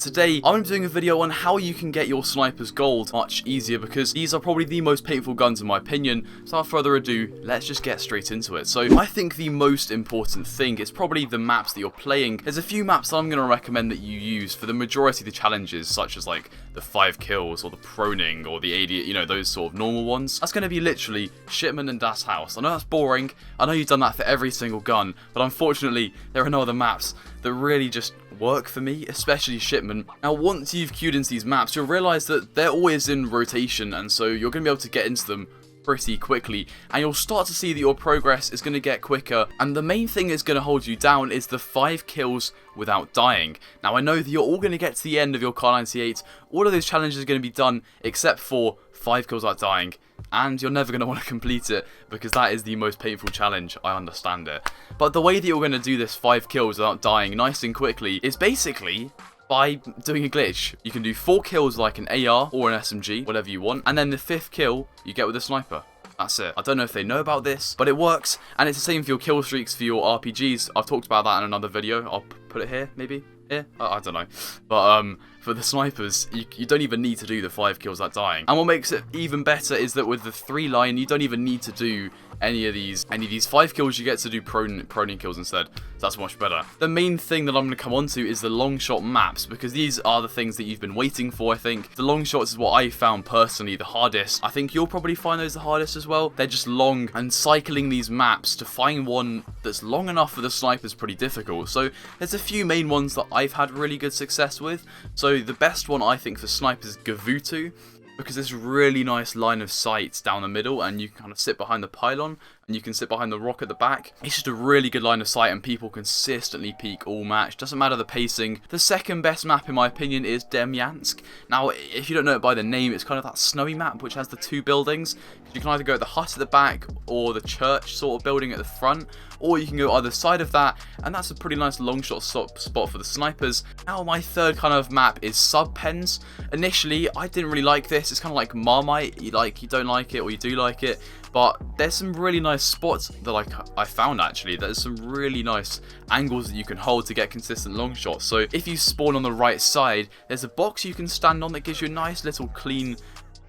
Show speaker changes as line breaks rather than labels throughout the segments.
Today, I'm doing a video on how you can get your snipers gold much easier because these are probably the most painful guns in my opinion. So without further ado, let's just get straight into it. So I think the most important thing is probably the maps that you're playing. There's a few maps that I'm going to recommend that you use for the majority of the challenges, such as like the 5 kills or the proning or the 80, you know, those sort of normal ones. That's going to be literally Shipment and Das House. I know that's boring. I know you've done that for every single gun, but unfortunately, there are no other maps that really just work for me, especially Shipment. Now once you've queued into these maps, you'll realise that they're always in rotation, and so you're going to be able to get into them pretty quickly, and you'll start to see that your progress is going to get quicker, and the main thing that's going to hold you down is the 5 kills without dying. Now I know that you're all going to get to the end of your Car 98, all of those challenges are going to be done except for 5 kills without dying, and you're never going to want to complete it because that is the most painful challenge, I understand it. But the way that you're going to do this 5 kills without dying nice and quickly is basically by doing a glitch. You can do 4 kills like an AR or an SMG, whatever you want, and then the 5th kill you get with a sniper. That's it. I don't know if they know about this, but it works, and it's the same for your kill streaks for your RPGs. I've talked about that in another video. I'll put it here, maybe? Here? I don't know. But for the snipers, you don't even need to do the 5 kills without dying. And what makes it even better is that with the 3 line, you don't even need to do any of these 5 kills. You get to do proning kills instead. So that's much better. The main thing that I'm going to come on to is the long shot maps, because these are the things that you've been waiting for, I think. The long shots is what I found personally the hardest. I think you'll probably find those the hardest as well. They're just long, and cycling these maps to find one that's long enough for the sniper is pretty difficult. So there's a few main ones that I've had really good success with. So the best one I think for snipers is Gavutu, because there's really nice line of sight down the middle, and you can kind of sit behind the pylon, and you can sit behind the rock at the back. It's just a really good line of sight, and people consistently peek all match. Doesn't matter the pacing. The second best map in my opinion is Demyansk. Now, if you don't know it by the name, it's kind of that snowy map which has the 2 buildings. You can either go at the hut at the back or the church sort of building at the front, or you can go either side of that, and that's a pretty nice long shot spot for the snipers. Now my third kind of map is Subpens. Initially, I didn't really like this. It's kind of like Marmite. You don't like it or you do like it, but there's some really nice spots that I found actually. There's some really nice angles that you can hold to get consistent long shots. So if you spawn on the right side, there's a box you can stand on that gives you a nice little clean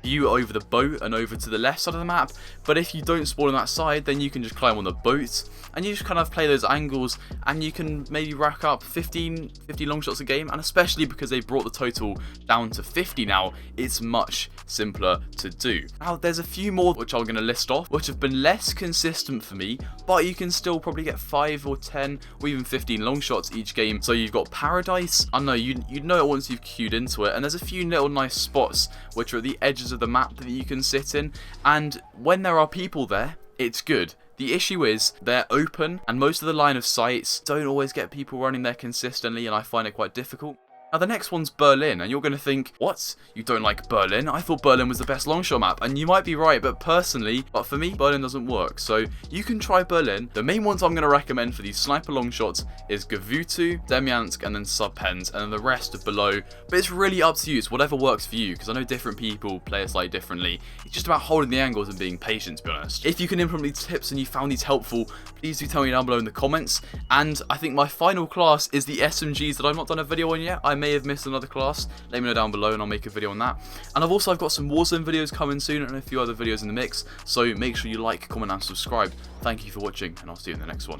view over the boat and over to the left side of the map. But if you don't spawn on that side, then you can just climb on the boat, and you just kind of play those angles, and you can maybe rack up 50 long shots a game. And especially because they brought the total down to 50 now, it's much simpler to do. Now there's a few more which I'm going to list off which have been less consistent for me, but you can still probably get 5 or 10 or even 15 long shots each game. So you've got Paradise. I know you'd know it once you've queued into it, and there's a few little nice spots which are at the edges of the map that you can sit in, and when there are people there, it's good. The issue is they're open, and most of the line of sights don't always get people running there consistently, and I find it quite difficult. Now the next one's Berlin, and you're going to think, what? You don't like Berlin? I thought Berlin was the best longshot map, and you might be right, but for me, Berlin doesn't work. So you can try Berlin. The main ones I'm going to recommend for these sniper longshots is Gavutu, Demyansk, and then Subpens, and then the rest are below. But it's really up to you. It's whatever works for you, because I know different people play it slightly differently. It's just about holding the angles and being patient, to be honest. If you can implement these tips and you found these helpful, please do tell me down below in the comments. And I think my final class is the SMGs that I've not done a video on yet. I may have missed another class. Let me know down below and I'll make a video on that. And I've got some Warzone videos coming soon and a few other videos in the mix. So make sure you like, comment and subscribe. Thank you for watching, and I'll see you in the next one.